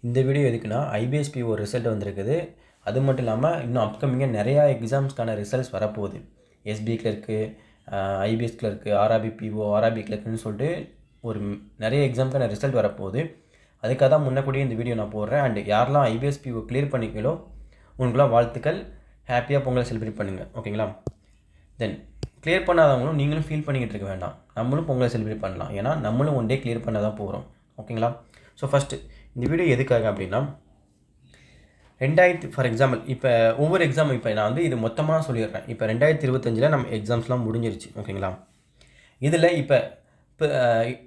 இந்த வீடியோ எதுக்குன்னா IPS PO result வந்திருக்குது. அது மட்டும் இல்லாமல் இன்னும் அப்கமிங்காக நிறையா எக்ஸாம்ஸ்க்கான ரிசல்ட்ஸ் வரப்போகுது. SBI clerk, IBPS clerk, RRB PO, RRB கிளர்க்குன்னு சொல்லிட்டு ஒரு நிறைய எக்ஸாமுக்கான ரிசல்ட் வரப்போகுது. அதுக்காக தான் முன்னக்கூடியே இந்த வீடியோ நான் போடுறேன். அண்ட் யாரெல்லாம் ஐபிஎஸ் பிஓ கிளியர் பண்ணிக்கலோ உங்களுக்குலாம் வாழ்த்துக்கள். ஹாப்பியாக பொங்கலை செலிப்ரேட் பண்ணுங்கள். ஓகேங்களா? தென் கிளியர் பண்ணாதவங்களும் நீங்களும் ஃபீல் பண்ணிக்கிட்டு இருக்க வேண்டாம். நம்மளும் பொங்கலை செலிப்ரேட் பண்ணலாம். ஏன்னா நம்மளும் ஒன் டே கிளியர் பண்ண தான் போகிறோம். ஓகேங்களா? ஸோ ஃபஸ்ட்டு இந்த வீடியோ எதுக்காக அப்படின்னா, ஃபார் எக்ஸாம்பிள் இப்போ ஒவ்வொரு எக்ஸாம் இப்போ நான் வந்து இது மொத்தமாக சொல்லிடுறேன். இப்போ 2025 நம்ம எக்ஸாம்ஸ்லாம் முடிஞ்சிருச்சு. ஓகேங்களா? இதில் இப்போ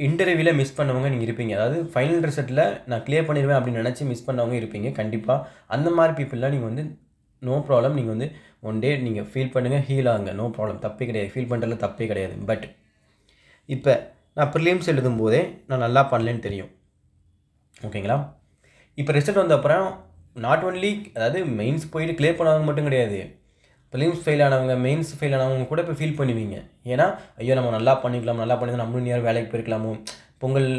இன்டர்வியூவில் மிஸ் பண்ணவங்க நீங்கள் இருப்பீங்க. அதாவது ஃபைனல் ரிசல்ட்டில் நான் கிளியர் பண்ணிடுவேன் அப்படின்னு நினச்சி மிஸ் பண்ணவங்க இருப்பீங்க. கண்டிப்பாக அந்த மாதிரி பீப்புளெலாம் நீங்கள் வந்து நோ ப்ராப்ளம். நீங்கள் வந்து ஒன் டே நீங்கள் ஃபீல் பண்ணுங்கள், ஹீல் ஆகுங்க. நோ ப்ராப்ளம், தப்பே கிடையாது. ஃபீல் பண்ணுறதுல தப்பே கிடையாது. பட் இப்போ நான் ப்ரிலிம்ஸ் எழுதும் போதே நான் நல்லா பண்ணலன்னு தெரியும். ஓகேங்களா? இப்போ ரிசல்ட் வந்த அப்புறம் நாட் ஒன்லி அதாவது மெயின்ஸ் போயிட்டு கிளியர் பண்ணவங்க மட்டும் கிடையாது, ப்ரிலிம்ஸ் ஃபெயில் ஆனவங்க, மெயின்ஸ் ஃபெயில் ஆனவங்க கூட இப்போ ஃபீல் பண்ணுவீங்க. ஏன்னா ஐயோ நம்ம நல்லா பண்ணிக்கலாம், நல்லா பண்ணி நம்மளும் நேரம் வேலைக்கு போயிருக்கலாமோ, பொங்கல்.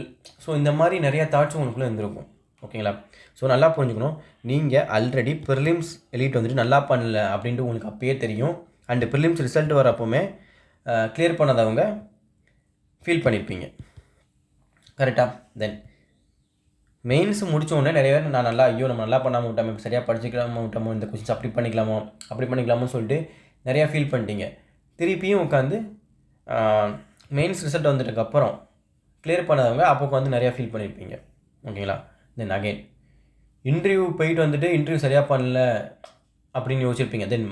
ஸோ இந்த மாதிரி நிறையா தாட்ஸ் உங்களுக்குள்ளே இருந்திருக்கும். ஓகேங்களா? ஸோ நல்லா புரிஞ்சுக்கணும். நீங்கள் ஆல்ரெடி ப்ரிலிம்ஸ் எலிட் வந்துட்டு நல்லா பண்ணல அப்படின்ட்டு உங்களுக்கு அப்பயே தெரியும். அண்டு ப்ரிலிம்ஸ் ரிசல்ட் வரப்போமே கிளியர் பண்ணாதவங்க ஃபீல் பண்ணியிருப்பீங்க. கரெக்டாக? தென் மெயின்ஸ் முடித்தோடனே நிறைய பேர் நான் நல்லா நம்ம நல்லா பண்ணாமல் விட்டாமல், இப்போ சரியாக படிச்சுக்கலாமல் விட்டாமோ, இந்த கொஸ்டின்ஸ் அப்படி பண்ணிக்கலாமோ சொல்லிட்டு நிறையா ஃபீல் பண்ணிட்டீங்க. திருப்பியும் உட்காந்து மெயின்ஸ் ரிசல்ட் வந்துட்டதுக்கப்புறம் கிளியர் பண்ணாதவங்க அப்போ உட்காந்து நிறையா ஃபீல் பண்ணியிருப்பீங்க. ஓகேங்களா? தென் அகெயின் இன்டர்வியூ போயிட்டு வந்துட்டு இன்டர்வியூ சரியாக பண்ணல அப்படின்னு யோசிச்சிருப்பீங்க. தென்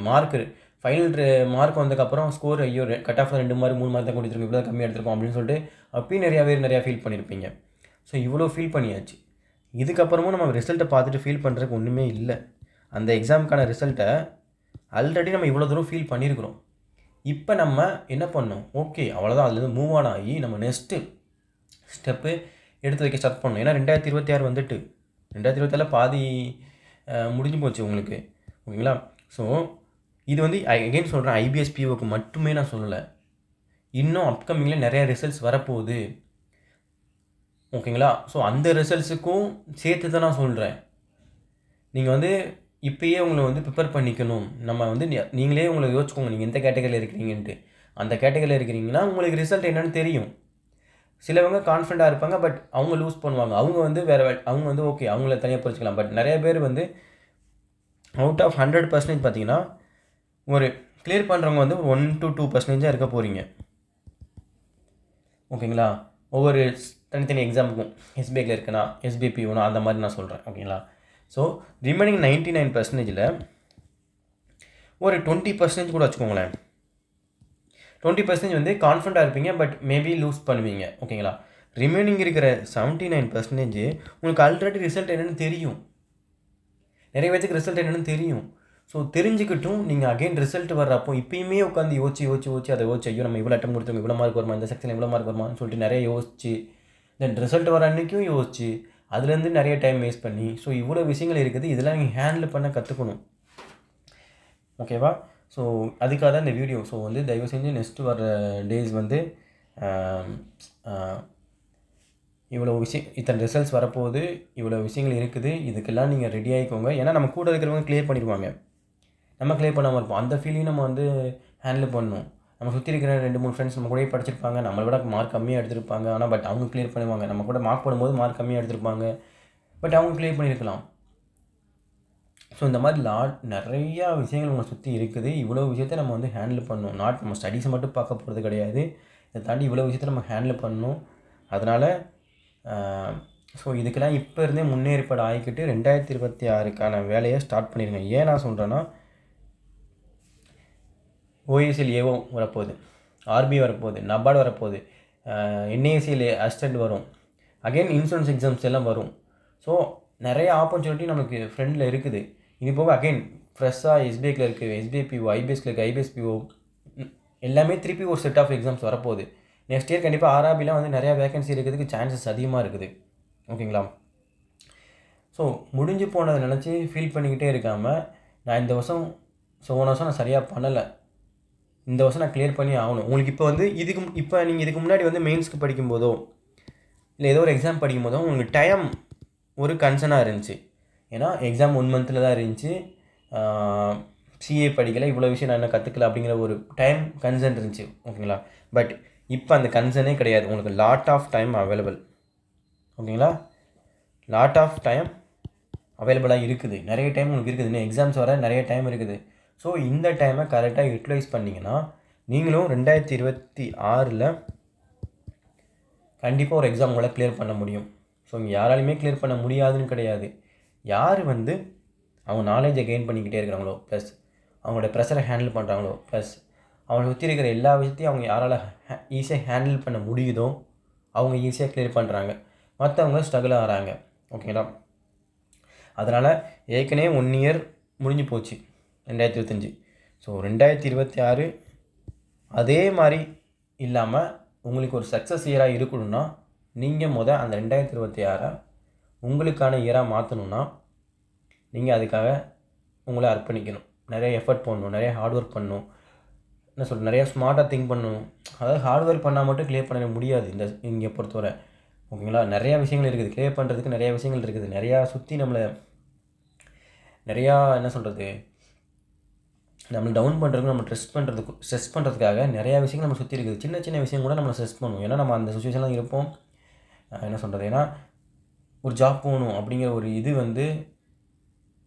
ஃபைனல் மார்க் வந்ததுக்கப்புறம் score cut off 2 mark 3 mark தான் கொடுத்துருக்கோம், இவ்வளோ கம்மியாக எடுத்துருக்கோம் அப்படின்னு சொல்லிட்டு அப்பயும் நிறையா ஃபீல் பண்ணியிருப்பீங்க. ஸோ இவ்வளோ ஃபீல் பண்ணியாச்சு. இதுக்கப்புறமும் நம்ம ரிசல்ட்டை பார்த்துட்டு ஃபீல் பண்ணுறதுக்கு ஒன்றுமே இல்லை. அந்த எக்ஸாமுக்கான ரிசல்ட்டை ஆல்ரெடி நம்ம இவ்வளோ தூரம் ஃபீல் பண்ணியிருக்கிறோம். இப்போ நம்ம என்ன பண்ணோம்? ஓகே அவ்வளோதான், அதுலேருந்து மூவ் ஆன் ஆகி நம்ம நெக்ஸ்ட்டு ஸ்டெப்பு எடுத்து வைக்க ஸ்டார்ட் பண்ணணும். ஏன்னா 2026 வந்துட்டு 2026 பாதி முடிஞ்சு போச்சு உங்களுக்கு. ஓகேங்களா? ஸோ இது வந்து அகெயின் சொல்கிறேன், ஐபிஎஸ் பிஓக்கு மட்டுமே நான் சொல்லலை, இன்னும் அப்கமிங்கில் நிறையா ரிசல்ட்ஸ் வரப்போகுது. ஓகேங்களா? ஸோ அந்த ரிசல்ட்ஸுக்கும் சேர்த்து தான் நான் சொல்கிறேன். நீங்கள் வந்து இப்போயே உங்களை வந்து ப்ரிப்பேர் பண்ணிக்கணும். நம்ம வந்து நீங்களே உங்களை யோசிச்சுக்கோங்க, நீங்கள் எந்த கேட்டகரியில் இருக்கிறீங்கன்ட்டு. அந்த கேட்டகரியில் இருக்கிறீங்கன்னா உங்களுக்கு ரிசல்ட் என்னென்னு தெரியும். சிலவங்க கான்ஃபிடண்ட்டாக இருப்பாங்க, பட் அவங்க லூஸ் பண்ணுவாங்க. அவங்க வந்து அவங்க வந்து ஓகே அவங்கள தனியாக பிரிச்சுக்கலாம். பட் நிறைய பேர் வந்து அவுட் ஆஃப் 100% பார்த்தீங்கன்னா ஒரு கிளியர் பண்ணுறவங்க வந்து 1 to 2% இருக்க போகிறீங்க. ஓகேங்களா? ஒவ்வொரு தனித்தனி எக்ஸாமுக்கும் எஸ்பிஐயில் இருக்குன்னா எஸ்பிபிஓனா அந்த மாதிரி நான் சொல்கிறேன். ஓகேங்களா? ஸோ ரிமைனிங் 99%ல் ஒரு 20% கூட வச்சுக்கோங்களேன். 20% வந்து கான்ஃபிடண்ட்டாக இருப்பீங்க, பட் மேபி லூஸ் பண்ணுவீங்க. ஓகேங்களா? ரிமைனிங் இருக்கிற 79% உங்களுக்கு ஆல்ரெடி ரிசல்ட் என்னென்னு தெரியும். நிறைய பேருக்கு ரிசல்ட் என்னென்னு தெரியும். ஸோ தெரிஞ்சுக்கிட்டும் நீங்கள் அகெயின் ரிசல்ட் வர்றப்போ இப்போயுமே உட்காந்து யோசிச்சு அதை ஐயோ நம்ம இவ்வளோ அட்டம் கொடுத்துருங்க, இவ்வளோ மார்க் வருமா, இந்த செக்ஷன் இவ்வளோ மார்க் வருமான்னு சொல்லிட்டு நிறைய யோசிச்சு, தென் ரிசல்ட் வர அன்றைக்கும் யோசிச்சு அதுலேருந்து நிறைய டைம் வேஸ்ட் பண்ணி, ஸோ இவ்வளோ விஷயங்கள் இருக்குது. இதெல்லாம் நீங்கள் ஹேண்டில் பண்ண கற்றுக்கணும். ஓகேவா? ஸோ அதுக்காக தான் இந்த வீடியோ. ஸோ வந்து தயவு செஞ்சு நெக்ஸ்ட்டு வர டேஸ் வந்து இவ்வளோ இத்தனை ரிசல்ட்ஸ் வரப்போகுது, இவ்வளோ விஷயங்கள் இருக்குது, இதுக்கெல்லாம் நீங்கள் ரெடி ஆகிக்கோங்க. ஏன்னா நம்ம கூட இருக்கிறவங்க கிளியர் பண்ணிடுவாங்க, நம்ம கிளியர் பண்ணாமல் இருப்போம். அந்த ஃபீலிங் நம்ம வந்து ஹேண்டில் பண்ணணும். நம்ம சுற்றி இருக்கிற 2-3 ஃப்ரெண்ட்ஸ் நம்ம கூடயே படிச்சிருப்பாங்க, நம்மளை விட மார்க் கம்மியாக எடுத்திருப்பாங்க. ஆனால் பட் அவங்க கிளியர் பண்ணுவாங்க. நம்ம கூட மார்க் போடும்போது மார்க் கம்மியாக எடுத்திருப்பாங்க, பட் அவங்க கிளியர் பண்ணியிருக்கலாம். ஸோ இந்த மாதிரி நிறையா விஷயங்கள் உங்களை சுற்றி இருக்குது. இவ்வளோ விஷயத்தை நம்ம வந்து ஹேண்டில் பண்ணணும். நம்ம ஸ்டடீஸை மட்டும் பார்க்க போகிறது கிடையாது, இதை தாண்டி இவ்வளோ விஷயத்தை நம்ம ஹேண்டில் பண்ணணும். அதனால் ஸோ இதுக்கெல்லாம் இப்போ இருந்தே முன்னேற்பாடு ஆகிக்கிட்டு 2026க்கான வேலையை ஸ்டார்ட் பண்ணிடுங்க. ஏன் நான் சொல்கிறேன்னா, ஓஎஸ்எல் ஏஓ வரப்போகுது, ஆர்பி வரப்போகுது, நபார்டு வரப்போகுது, என்ஏசிஎல் அசிஸ்டண்ட் வரும், அகெயின் இன்சூரன்ஸ் எக்ஸாம்ஸ் எல்லாம் வரும். ஸோ நிறைய ஆப்பர்ச்சுனிட்டி நமக்கு ஃப்ரெண்டில் இருக்குது. இது போக அகெயின் ஃப்ரெஷ்ஷாக எஸ்பிஐக்கில் இருக்குது, எஸ்பிஐபிஓ, ஐபிஎஸ்கில் இருக்குது, ஐபிஎஸ்பிஓ எல்லாமே திருப்பி ஒரு செட் ஆஃப் எக்ஸாம்ஸ் வரப்போகுது. நெக்ஸ்ட் இயர் கண்டிப்பாக ஆர்ஆர்பிலாம் வந்து நிறையா வேகன்சி இருக்கிறதுக்கு சான்சஸ் அதிகமாக இருக்குது. ஓகேங்களா? ஸோ முடிஞ்சு போனதை நினச்சி ஃபீல் பண்ணிக்கிட்டே இருக்காமல், நான் இந்த வருஷம் போன வருஷம் நான் சரியாக பண்ணலை, இந்த வருஷம் நான் கிளியர் பண்ணி ஆகணும். உங்களுக்கு இப்போ வந்து நீங்கள் இதுக்கு முன்னாடி வந்து மெயின்ஸ்க்கு படிக்கும்போதோ இல்லை ஏதோ ஒரு எக்ஸாம் படிக்கும்போதோ உங்களுக்கு டைம் ஒரு கன்சர்னாக இருந்துச்சு. ஏன்னா எக்ஸாம் 1 மந்தில் தான் இருந்துச்சு. சிஏ படிக்கலை, இவ்வளோ விஷயம் நான் என்ன கற்றுக்கல அப்படிங்கிற ஒரு டைம் கன்சர்ன் இருந்துச்சு. ஓகேங்களா? பட் இப்போ அந்த கன்சர்னே கிடையாது. உங்களுக்கு லாட் ஆஃப் டைம் அவைலபிள். ஓகேங்களா? லாட் ஆஃப் டைம் அவைலபிளாக இருக்குது. நிறைய டைம் உங்களுக்கு இருக்குது. இன்னும் எக்ஸாம்ஸ் வர நிறைய டைம் இருக்குது. ஸோ இந்த டைமை கரெக்டாக யூட்டிலைஸ் பண்ணிங்கன்னா நீங்களும் 2026 கண்டிப்பாக ஒரு எக்ஸாம் உங்களால் கிளியர் பண்ண முடியும். ஸோ இங்கே யாராலையுமே கிளியர் பண்ண முடியாதுன்னு கிடையாது. யார் அவங்க நாலேஜை கெயின் பண்ணிக்கிட்டே இருக்கிறாங்களோ, ப்ளஸ் அவங்களோட ப்ரெஷரை ஹேண்டில் பண்ணுறாங்களோ, ப்ளஸ் அவங்களை சுற்றி இருக்கிற எல்லா விஷயத்தையும் அவங்க யாரால் ஈஸியாக ஹேண்டில் பண்ண முடியுதோ அவங்க ஈஸியாக கிளியர் பண்ணுறாங்க. மற்றவங்க ஸ்ட்ரகிள் ஆகிறாங்க. ஓகேங்களா? அதனால் ஏற்கனவே 1 இயர் முடிஞ்சு போச்சு 2025. ஸோ 2026 அதே மாதிரி இல்லாமல் உங்களுக்கு ஒரு சக்ஸஸ் இயராக இருக்கணும்னா நீங்கள் அந்த 2026 உங்களுக்கான இயராக மாற்றணுன்னா நீங்கள் அதுக்காக உங்களை அர்ப்பணிக்கணும். நிறைய எஃபர்ட் பண்ணணும், நிறைய ஹார்ட் ஒர்க் பண்ணணும். என்ன சொல்கிறது, நிறையா ஸ்மார்ட்டாக திங்க் பண்ணணும். அதாவது ஹார்ட் ஒர்க் பண்ணால் மட்டும் கிளியர் பண்ண முடியாது இங்கே பொறுத்தவரை. ஓகேங்களா? நிறையா விஷயங்கள் இருக்குது, கிளியர் பண்ணுறதுக்கு நிறையா விஷயங்கள் இருக்குது. நிறையா சுற்றி நிறையா என்ன சொல்கிறது, நம்மளை டவுன் பண்ணுறதுக்கு, நம்ம ஸ்ட்ரெஸ் பண்ணுறதுக்காக நிறையா விஷயங்கள் நம்ம சுற்றி இருக்குது. சின்ன சின்ன விஷயம் கூட நம்மளை ஸ்ட்ரெஸ் பண்ணுவோம். ஏன்னா நம்ம அந்த சுச்சுவேஷன்லாம் இருப்போம். என்ன சொல்கிறது, ஏன்னா ஒரு ஜாப் போகணும் அப்படிங்கிற ஒரு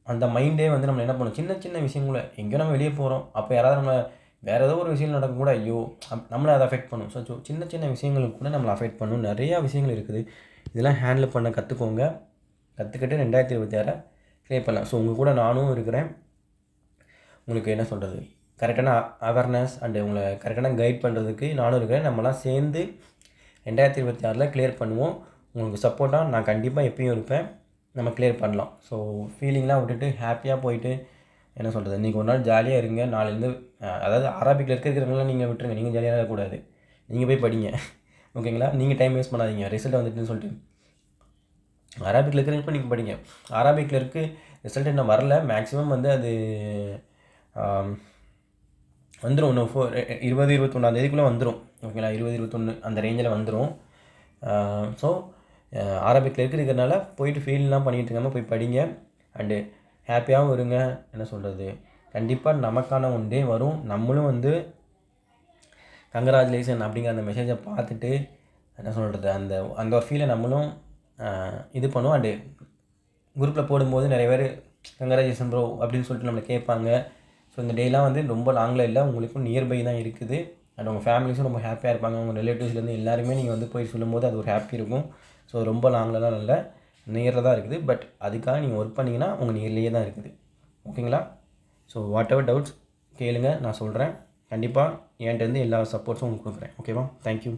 அந்த மைண்டே நம்மளை என்ன பண்ணும், சின்ன சின்ன விஷயங்கள எங்கேயோ நம்ம வெளியே போகிறோம், அப்போ யாராவது நம்ம வேறு ஏதோ ஒரு விஷயம் நடக்கும் கூட, ஐயோ நம்மளை அதை அஃபெக்ட் பண்ணும். ஸோ சின்ன சின்ன விஷயங்களுக்கு கூட நம்மளை அஃபெக்ட் பண்ணும். நிறையா விஷயங்கள் இருக்குது. இதெல்லாம் ஹேண்டில் பண்ண கற்றுக்கோங்க. கற்றுக்கிட்டு 2026 கிளியர் பண்ணலாம். ஸோ உங்கள் கூட நானும் இருக்கிறேன். உங்களுக்கு என்ன சொல்கிறது, கரெக்டான அவேர்னஸ் அண்டு உங்களை கரெக்டான கைட் பண்ணுறதுக்கு நானும் இருக்கிறேன். நம்மலாம் சேர்ந்து 2026 கிளியர் பண்ணுவோம். உங்களுக்கு சப்போர்ட்டாக நான் கண்டிப்பாக எப்பயும் இருப்பேன். நம்ம கிளியர் பண்ணலாம். ஸோ ஃபீலிங்லாம் விட்டுட்டு ஹாப்பியாக போயிட்டு என்ன சொல்கிறது, இன்றைக்கி ஒரு நாள் ஜாலியாக இருங்க. நாளைலேருந்து அதாவது அரபிக்கில் இருக்கிறவங்களாம் நீங்கள் விட்டுருங்க. நீங்கள் ஜாலியாக இருக்கக்கூடாது. நீங்கள் போய் படிங்க. ஓகேங்களா? நீங்கள் டைம் வேஸ்ட் பண்ணாதீங்க. ரிசல்ட் வந்துட்டுன்னு சொல்லிட்டு அரபிக்கில் இருக்கிறவங்க நீங்கள் படிங்க. அரபிக்கில் ரிசல்ட் இன்னும் வரல. மேக்ஸிமம் அது வந்துடும். இன்னும் 20-21 தேதிக்குள்ளே வந்துடும். ஓகேங்களா? 20-21 அந்த ரேஞ்சில் வந்துடும். ஸோ அரபிக்கில் இருக்கிறதுனால போயிட்டு ஃபீல்லாம் பண்ணிகிட்டு இருக்காமல் போய் படிங்க. அண்டு ஹாப்பியாகவும் இருங்க. என்ன சொல்கிறது, கண்டிப்பாக நமக்கான ஒன் டே வரும். நம்மளும் கங்க்ராச்சுலேஷன் அப்படிங்கிற அந்த மெசேஜை பார்த்துட்டு என்ன சொல்கிறது, அந்த ஒரு ஃபீலை நம்மளும் இது பண்ணுவோம். அண்டு குரூப்பில் போடும்போது நிறைய பேர் கங்க்ராச்சுலேஷன் ப்ரோ அப்படின்னு சொல்லிட்டு நம்மளை கேட்பாங்க. ஸோ இந்த டேலாம் ரொம்ப லாங்கில் இல்லை, உங்களுக்கும் நியர்பை தான் இருக்குது. அண்ட் உங்கள் ஃபேமிலிஸும் ரொம்ப ஹாப்பியாக இருப்பாங்க. உங்கள் ரிலேட்டிவ்ஸ்லேருந்து எல்லாருமே நீங்கள் போய் சொல்லும்போது அது ஒரு ஹாப்பி இருக்கும். ஸோ ரொம்ப லாங்லலாம் இல்லை, நியரில் தான் இருக்குது. பட் அதுக்காக நீங்கள் ஒர்க் பண்ணிங்கன்னா உங்கள் நியர்லேயே தான் இருக்குது. ஓகேங்களா? ஸோ வாட் எவர் டவுட்ஸ் கேளுங்க, நான் சொல்கிறேன். கண்டிப்பாக என்கிட்டருந்து எல்லா சப்போர்ட்ஸும் உங்களுக்கு கொடுக்குறேன். ஓகேவா? தேங்க்யூ.